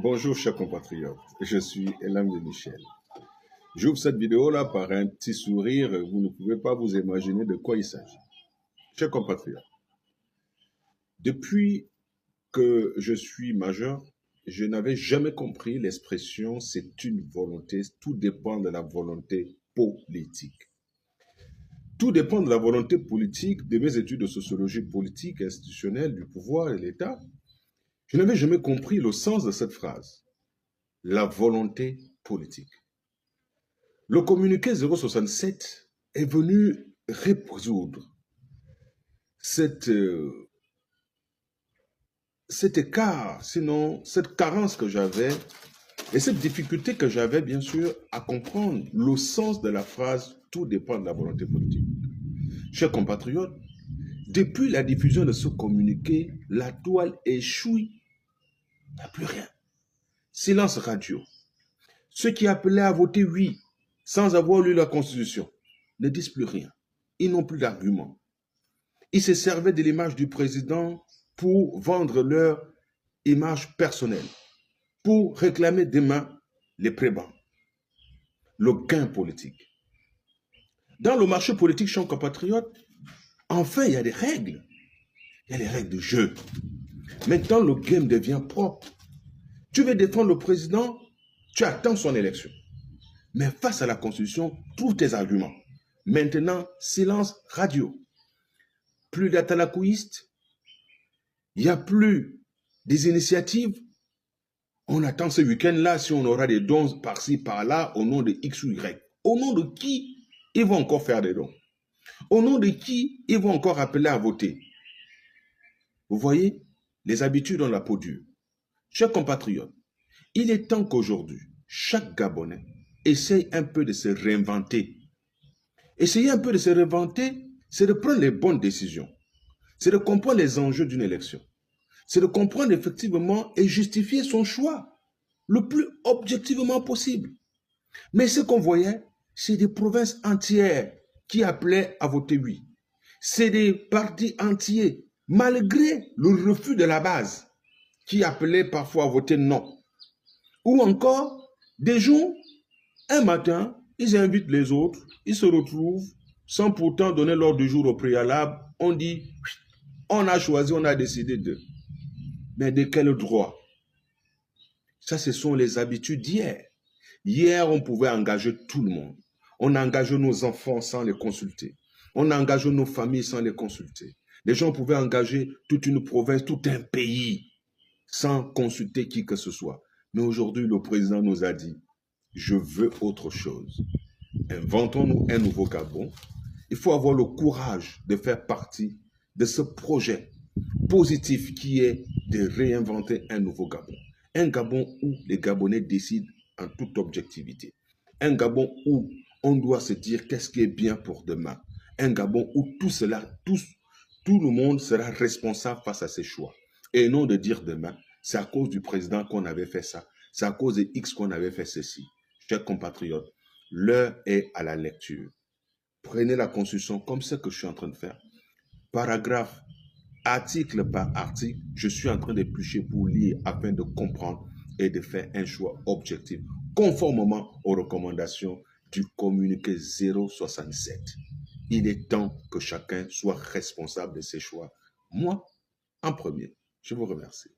Bonjour chers compatriotes, je suis Elam de Michel. J'ouvre cette vidéo-là par un petit sourire, vous ne pouvez pas vous imaginer de quoi il s'agit. Chers compatriotes, depuis que je suis majeur, je n'avais jamais compris l'expression « c'est une volonté », tout dépend de la volonté politique. Tout dépend de la volonté politique de mes études de sociologie politique, institutionnelle, du pouvoir et de l'État. Je n'avais jamais compris le sens de cette phrase. La volonté politique. Le communiqué 067 est venu résoudre cet écart, sinon cette carence que j'avais et cette difficulté que j'avais bien sûr à comprendre le sens de la phrase « tout dépend de la volonté politique ». Chers compatriotes, depuis la diffusion de ce communiqué, la toile échoue, il n'y a plus rien. Silence radio. Ceux qui appelaient à voter oui, sans avoir lu la Constitution, ne disent plus rien. Ils n'ont plus d'arguments. Ils se servaient de l'image du président pour vendre leur image personnelle, pour réclamer demain les prébans, le gain politique. Dans le marché politique, chers compatriotes, enfin, il y a des règles. Il y a les règles de jeu. Maintenant, le game devient propre. Tu veux défendre le président, tu attends son élection. Mais face à la Constitution, trouve tes arguments. Maintenant, silence radio. Plus d'atalakouistes, il n'y a plus des initiatives. On attend ce week-end-là si on aura des dons par-ci, par-là, au nom de X ou Y. Au nom de qui ils vont encore faire des dons? Au nom de qui ils vont encore appeler à voter? Vous voyez, les habitudes ont la peau dure. Chers compatriotes, il est temps qu'aujourd'hui, chaque Gabonais essaye un peu de se réinventer. Essayer un peu de se réinventer, c'est de prendre les bonnes décisions. C'est de comprendre les enjeux d'une élection. C'est de comprendre effectivement et justifier son choix le plus objectivement possible. Mais ce qu'on voyait, c'est des provinces entières qui appelaient à voter oui. C'est des partis entiers, malgré le refus de la base, qui appelaient parfois à voter non. Ou encore, des gens, un matin, ils invitent les autres, ils se retrouvent, sans pourtant donner l'ordre du jour au préalable, on dit, on a choisi, on a décidé de. Mais de quel droit? Ça, ce sont les habitudes d'hier. Hier, on pouvait engager tout le monde. On a engagé nos enfants sans les consulter. On a engagé nos familles sans les consulter. Les gens pouvaient engager toute une province, tout un pays, sans consulter qui que ce soit. Mais aujourd'hui, le président nous a dit, je veux autre chose. Inventons-nous un nouveau Gabon. Il faut avoir le courage de faire partie de ce projet positif qui est de réinventer un nouveau Gabon. Un Gabon où les Gabonais décident en toute objectivité. Un Gabon où on doit se dire qu'est-ce qui est bien pour demain. Un Gabon où tout le monde sera responsable face à ses choix. Et non de dire demain, c'est à cause du président qu'on avait fait ça. C'est à cause de X qu'on avait fait ceci. Chers compatriotes, l'heure est à la lecture. Prenez la Constitution comme ce que je suis en train de faire. Paragraphe, article par article, je suis en train d'éplucher pour lire afin de comprendre et de faire un choix objectif, conformément aux recommandations du communiqué 067. Il est temps que chacun soit responsable de ses choix. Moi, en premier, je vous remercie.